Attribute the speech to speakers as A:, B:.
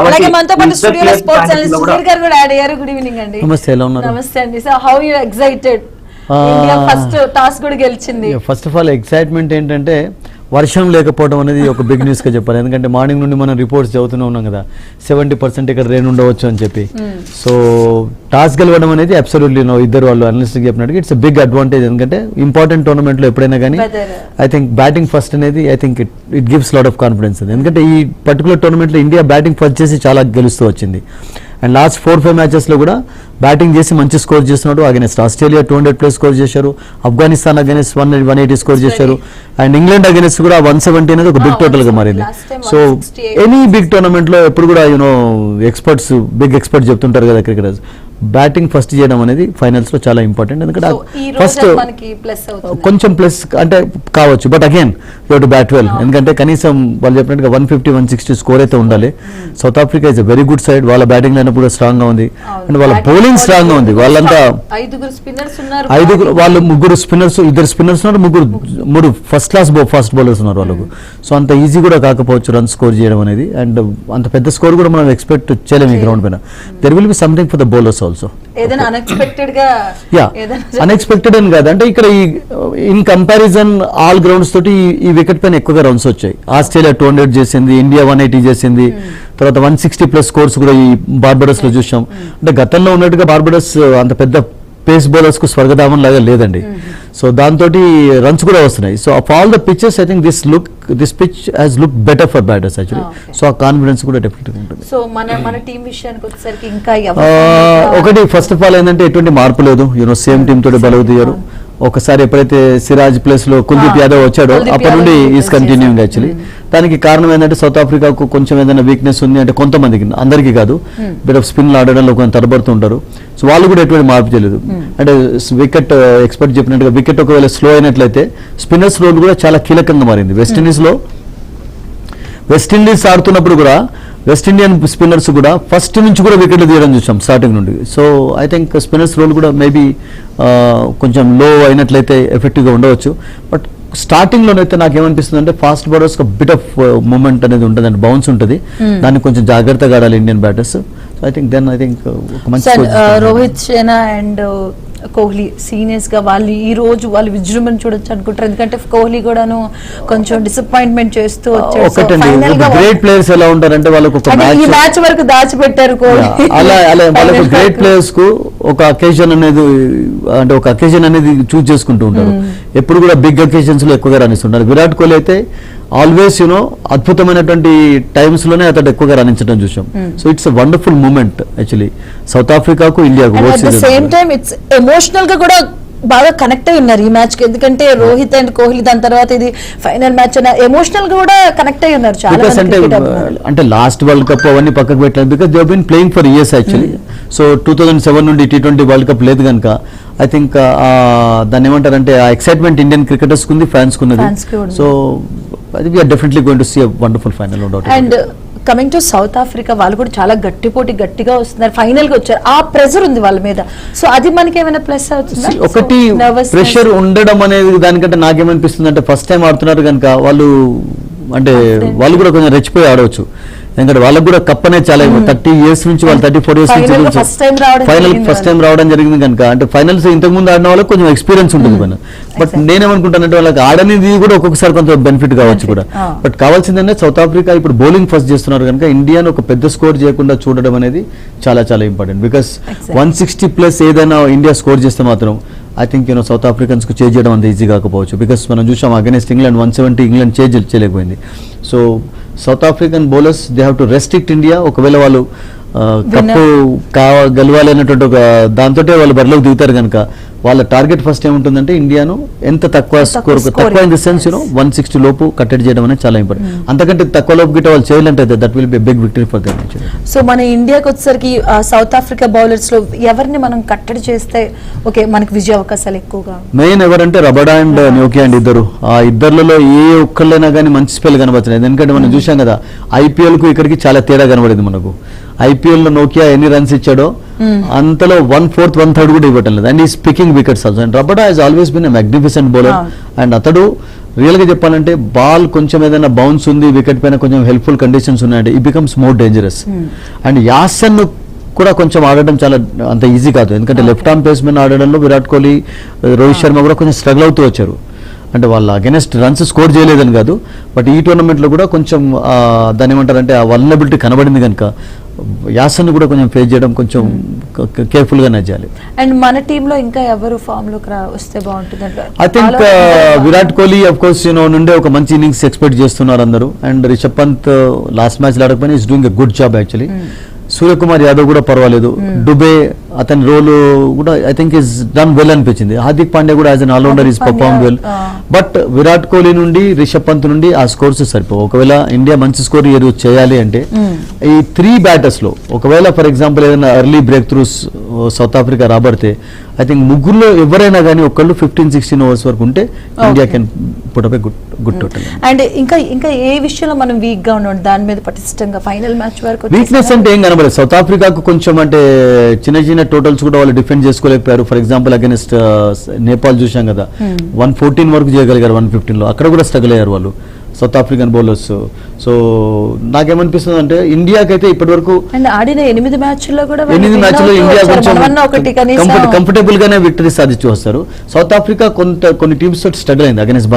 A: అలాగే మనతో పాటు స్టూడియోలో స్పోర్ట్స్ అనలిస్ట్ సుధీర్ గారు కూడా యాడ్ అయ్యారు. గుడ్ ఈవినింగ్ అండి.
B: నమస్తే, ఎలా ఉన్నారు?
A: నమస్తే అండి. So how you excited? India first toss కూడా గెలిచింది.
B: ఫస్ట్ ఆఫ్ ఆల్ ఎక్సైట్మెంట్ ఏంటంటే వర్షం లేకపోవడం అనేది ఒక బిగ్ న్యూస్ గా చెప్పాలి. ఎందుకంటే మార్నింగ్ నుండి మనం రిపోర్ట్స్ చదువుతూనే ఉన్నాం కదా, 70% ఇక్కడ రెయిన్ ఉండవచ్చు అని చెప్పి. సో టాస్ గెలవడం అనేది అబ్సల్యూట్లీ ఇద్దరు వాళ్ళు అనలిస్ట్ చెప్పినట్టుగా ఇట్స్ బిగ్ అడ్వాంటేజ్. ఎందుకంటే ఇంపార్టెంట్ టోర్నమెంట్ లో ఎప్పుడైనా కానీ ఐ థింక్ బ్యాటింగ్ ఫస్ట్ అనేది I think it gives lot of confidence. ఎందుకంటే ఈ పర్టికులర్ టోర్నమెంట్ లో ఇండియా బ్యాటింగ్ ఫస్ట్ చేసి చాలా గెలుస్తూ వచ్చింది. అండ్ లాస్ట్ 4-5 మ్యాచెస్ లో కూడా బ్యాటింగ్ చేసి మంచి స్కోర్ చేస్తున్నాడు. అగెన్స్ట్ ఆస్ట్రేలియా 200+ స్కోర్ చేశారు, ఆఫ్ఘనిస్తాన్ అగెన్స్ట్ 180 స్కోర్ చేశారు, అండ్ ఇంగ్లాండ్ అగెన్స్ట్ కూడా 170 అనేది ఒక బిగ్ టోటల్ గా మారింది. సో ఎనీ బిగ్ టోర్నమెంట్ లో ఎప్పుడు కూడా ఎక్స్పర్ట్స్ బిగ్ ఎక్స్పర్ట్ చెప్తుంటారు కదా క్రికెటర్స్, బ్యాటింగ్ ఫస్ట్ చేయడం అనేది ఫైనల్స్ లో చాలా ఇంపార్టెంట్. ఎందుకంటే ఫస్ట్ కొంచెం ప్లస్ అంటే కావచ్చు, but again you to bat well. ఎందుకంటే కనీసం వాళ్ళు చెప్పినట్టుగా 150-160 స్కోర్ అయితే ఉండాలి. South Africa is a very good side. వాళ్ళ బ్యాటింగ్ లైనప్ కూడా స్ట్రాంగ్ గా ఉంది, అండ్ వాళ్ళ బౌలింగ్ స్ట్రాంగ్ గా ఉంది. వాళ్ళంతా వాళ్ళు ముగ్గురు స్పిన్నర్స్, ఇద్దరు స్పిన్నర్స్ ఉన్నారు, మూడు ఫస్ట్ క్లాస్ ఫాస్ట్ బౌలర్స్ ఉన్నారు వాళ్ళకు. సో అంత ఈజీ కూడా కాకపోవచ్చు రన్ స్కోర్ చేయడం అనేది, అండ్ అంత పెద్ద స్కోర్ కూడా మనం ఎక్స్పెక్ట్ చేయలేము ఈ గ్రౌండ్ పైన. There will be something for the bowlers also. Unexpected అని కాదు, అంటే ఇక్కడ ఇన్ కంపారిజన్ ఆల్ గ్రౌండ్స్ తోటి ఈ వికెట్ పైన ఎక్కువగా రన్స్ వచ్చాయి. ఆస్ట్రేలియా 200 చేసింది, ఇండియా 180 చేసింది, తర్వాత 160+ స్కోర్స్ కూడా ఈ బార్బడోస్ లో చూసాం. అంటే గతంలో ఉన్నట్టుగా బార్బడోస్ అంత పెద్ద పేస్ బౌలర్స్ కు స్వర్గధామం లాగా లేదండి. సో దాంతో రన్స్ కూడా వస్తున్నాయి. So of all the pitches I think this pitch has look better for batters actually. So ఆ కాన్ఫిడెన్స్ కూడా డెఫినెట్ గా ఉంటుంది.
A: సో మన టీం విషయానికి వచ్చేసరికి ఇంకా
B: ఒకటి ఫస్ట్ ఆఫ్ ఆల్ ఏంటంటే ఎటువంటి మార్పు లేదు. సేమ్ టీమ్ తోటి బలవు దిగారు. ఒకసారి ఎప్పుడైతే సిరాజ్ ప్లేస్ లో కుల్దీప్ యాదవ్ వచ్చాడో అప్పటి నుండి ఈస్ కంటిన్యూయింగ్ యాక్చువల్లీ. దానికి కారణం ఏంటంటే సౌత్ ఆఫ్రికాకు కొంచెం ఏదైనా వీక్నెస్ ఉంది అంటే కొంతమందికి, అందరికీ కాదు, బిట్ ఆఫ్ స్పిన్ ఆడడంలో కొంచెం తడబడుతుంటారు. సో వాళ్ళు కూడా ఎటువంటి మార్పు చేయలేదు. అంటే వికెట్ ఎక్స్పర్ట్ చెప్పినట్టుగా వికెట్ ఒకవేళ స్లో అయినట్లయితే స్పిన్నర్స్ రోల్ కూడా చాలా కీలకంగా మారింది. వెస్టిండీస్ ఆడుతున్నప్పుడు కూడా వెస్ట్ ఇండియన్ స్పిన్నర్స్ కూడా ఫస్ట్ నుంచి కూడా వికెట్లు తీయడం చూసాం స్టార్టింగ్ నుండి. So I think spinners role కూడా మేబీ కొంచెం లో అయినట్లయితే ఎఫెక్టివ్గా ఉండవచ్చు. బట్ స్టార్టింగ్లోనైతే నాకు ఏమనిపిస్తుంది అంటే fast bowlers bit of movement అనేది ఉంటుంది, అంటే బౌన్స్ ఉంటుంది. దాన్ని కొంచెం జాగ్రత్తగా ఆడాలి Indian batters. So I think
A: Rohit Sharma and Kohli seniors గా వాళ్ళు ఈ రోజు వాళ్ళు విజృంభణ చూడొచ్చు అనుకుంటారు. ఎందుకంటే కోహ్లీ కూడాను కొంచెం డిసప్పాయింట్మెంట్ చేస్తూ వచ్చారు.
B: గ్రేట్ ప్లేయర్స్ ఎలా ఉంటారంటే వాళ్ళకు
A: ఈ మ్యాచ్ వరకు దాచిపెట్టారు కోహ్లీ.
B: అలా వాళ్ళకు గ్రేట్ ప్లేయర్స్ కు ఒక అకేషన్ అనేది చూస్ చేసుకుంటూ ఉంటారు. ఎప్పుడు కూడా బిగ్ అకేషన్స్ లో ఎక్కువగా రాణిస్తుంటారు. విరాట్ కోహ్లీ అయితే ఆల్వేస్ అద్భుతమైనటువంటి టైమ్స్ లోనే అతడు ఎక్కువగా రాణించడం చూసాం. So it's a wonderful moment actually South ఆఫ్రికాకు, ఇండియాకు.
A: సేమ్ టైం ఇట్స్ ఎమోషనల్ గా కూడా బాగా కనెక్ట్ అయి ఉన్నారు ఈ మ్యాచ్ కి. ఎందుకంటే రోహిత్ అండ్ కోహ్లీ దాని తర్వాత ఇది ఫైనల్ మ్యాచ్ ఎమోషనల్ గా కూడా కనెక్ట్ అయి ఉన్నారు చాలా.
B: అంటే లాస్ట్ వరల్డ్ కప్ అవన్నీ పక్కకు పెట్టలేదు, because they been playing for years actually. So 2007 నుండి T20 వరల్డ్ కప్ లేదు కనుక ఐ థింక్ దాన్ని ఏమంటారంటే ఆ ఎక్సైట్మెంట్ ఇండియన్ క్రికెటర్స్ కుంది, ఫ్యాన్స్ కున్నది. So we are definitely going to see a wonderful final.
A: And coming to South Africa, వాళ్ళు కూడా చాలా గట్టిగా వస్తున్నారు, ఫైనల్ గా వచ్చారు. ఆ ప్రెషర్ ఉంది వాళ్ళ మీద. సో అది మనకి ఏమైనా ప్లస్ అవుతుంది?
B: ఒకటి ప్రెషర్ ఉండడం అనేది దానికంటే నాకేమనిపిస్తుంది అంటే ఫస్ట్ టైం ఆడుతున్నారు కనుక వాళ్ళు కూడా కొంచెం రెచ్చిపోయి ఆడవచ్చు. ఎందుకంటే వాళ్ళకు కూడా కప్ అనేది చాలా 30 years నుంచి వాళ్ళు 34 years నుంచి ఫైనల్ ఫస్ట్ టైం రావడం జరిగింది కనుక, అంటే ఫైనల్స్ ఇంతకు ముందు ఆడిన వాళ్ళకి కొంచెం ఎక్స్పీరియన్స్ ఉంటుంది మన. బట్ నేనేమనుకుంటానంటే వాళ్ళకి ఆడనేది కూడా ఒక్కొక్కసారి కొంచెం బెనిఫిట్ కావచ్చు కూడా. బట్ కావాల్సిందంటే సౌత్ ఆఫ్రికా ఇప్పుడు బౌలింగ్ ఫస్ట్ చేస్తున్నారు కనుక ఇండియాను ఒక పెద్ద స్కోర్ చేయకుండా చూడడం అనేది చాలా చాలా ఇంపార్టెంట్. బికాస్ 160+ ఏదైనా ఇండియా స్కోర్ చేస్తే మాత్రం ఐ థింక్ సౌత్ ఆఫ్రికన్స్ కు చేజ్ చేయడం అంత ఈజీ కాకపోవచ్చు. బికాస్ మనం చూసాం అగైనెస్ట్ ఇంగ్లాండ్ 170 ఇంగ్లాండ్ చేజ్ చేయలేకపోయింది. So south African bowlers they have to restrict India. ఒకవేళ వాళ్ళు కప్పు గెలవాలి అనేటువంటి ఒక దాంతో వాళ్ళు బరిలోకి దిగుతారు కనుక వాళ్ళ టార్గెట్ ఫస్ట్ ఏముంటుందంటే ఇండియాను ఎంత తక్కువ స్కోర్, తక్కువ ఇన్ ది సెన్స్ 160 లోపు కట్టడి చేయడం అనేది చాలా ఇంపార్టెంట్. అంతకంటే తక్కువ లోపు గిట్ట వాళ్ళు చేయాలంటే that will be big victory for them.
A: So మన ఇండియాకి వచ్చేసరికి సౌత్ ఆఫ్రికా బౌలర్స్ లో ఎవరిని మనం కట్టడి చేస్తే ఓకే మనకి విజయ అవకాశాలు ఎక్కువగా?
B: మెయిన్ ఎవరంటే రబడా అండ్ న్యోకి అండ్ ఇద్దరు. ఆ ఇద్దరులో ఏ ఒక్కళ్ళైనా కానీ మంచి స్పెల్ కనబడుతుంది. ఎందుకంటే మనం చూసాం కదా IPL కు ఇక్కడికి చాలా తేడా కనబడింది మనకు. IPL లో నోకియా ఎన్ని రన్స్ ఇచ్చాడో అంతలో 1/4 1/3 కూడా ఇవ్వటం లేదు. అండ్ ఈ speaking wickets also. And Rabada has always been a magnificent bowler. And అతడు రియల్గా చెప్పాలంటే బాల్ కొంచెం ఏదైనా బౌన్స్ ఉంది, వికెట్ పైన కొంచెం హెల్ప్ఫుల్ కండిషన్స్ ఉన్నాయంటే he becomes more dangerous. And Jansen కూడా కొంచెం ఆడడం చాలా అంత ఈజీ కాదు, ఎందుకంటే లెఫ్ట్ ఆర్మ్ పేస్మెన్ ఆడడంలో విరాట్ కోహ్లీ, రోహిత్ శర్మ కూడా కొంచెం స్ట్రగుల్ అవుతూ వచ్చారు. అంటే వాళ్ళ అగెనెస్ట్ రన్స్ స్కోర్ చేయలేదని కాదు, బట్ ఈ టోర్నమెంట్లో కూడా కొంచెం దాని ఏమంటారంటే ఆ వల్నరబిలిటీ కనబడింది కనుక యాసన్ కూడా కొంచెం ఫేస్ చేయడం కొంచెం కేర్ఫుల్గానే చేయాలి.
A: అండ్ మన టీంలో ఇంకా ఎవరు ఫామ్ లోకి వస్తే బాగుంటుంది?
B: I think Virat Kohli of course నుండే ఒక మంచి ఇన్నింగ్స్ ఎక్స్పెక్ట్ చేస్తున్నారు అందరూ. And Rishabh Pant last match ఆడకపోయినా is doing a good job actually. Suryakumar Yadav కూడా పర్వాలేదు. డుబే అతని రోల్ కూడా I think is done well అనిపించింది. హార్దిక్ పాండ్యా కూడా as an allrounder is perform well. But Virat Kohli నుండి రిషబ్ పంత్ నుండి ఆ స్కోర్స్ సరిపోవు. ఒకవేళ ఇండియా మంచి స్కోర్ ఈ రోజు చేయాలి అంటే ఈ 3 బ్యాటర్స్ లో ఒకవేళ ఫర్ ఎగ్జాంపుల్ ఏదైనా early breakthroughs South Africa రాబడితే ఐ థింక్ ముగ్గురులో ఎవరైనా కానీ ఒకళ్ళు 15-16 ఓవర్స్ వరకు ఉంటే India can put up a good total.
A: And ఇంకా ఏ విషయంలో మనం వీక్ గా ఉన్నాం దాని మీద పటిష్టంగా ఫైనల్ మ్యాచ్ వరకు
B: వీక్నెస్ అంటే ఏం కనబడలేదు. సౌత్ ఆఫ్రికాకు కొంచెం అంటే చిన్న టోటల్స్ కూడా వాళ్ళు డిఫెండ్ చేసుకోలేకపోయారు. ఫర్ ఎగ్జాంపుల్ అగెన్స్ట్ నేపాల్ చూసాం కదా, 114 వరకు చేయగలిగారు 115 లో, అక్కడ కూడా స్ట్రగుల్ అయ్యారు వాళ్ళు సౌత్ ఆఫ్రికన్ బౌలర్స్. సో నాకేమనిపిస్తుంది అంటే ఇండియాకి అయితే ఇప్పటి వరకు
A: ఆడిన 8 మ్యాచ్ల్లో కూడా
B: 8 మ్యాచ్లో ఇండియా కొంచెం కంఫర్టబుల్ గానే విక్టరీ సాధించి వస్తారు. సౌత్ ఆఫ్రికా కొన్ని టీమ్స్ తోటి స్ట్రగుల్ అయింది అగెన్స్ట్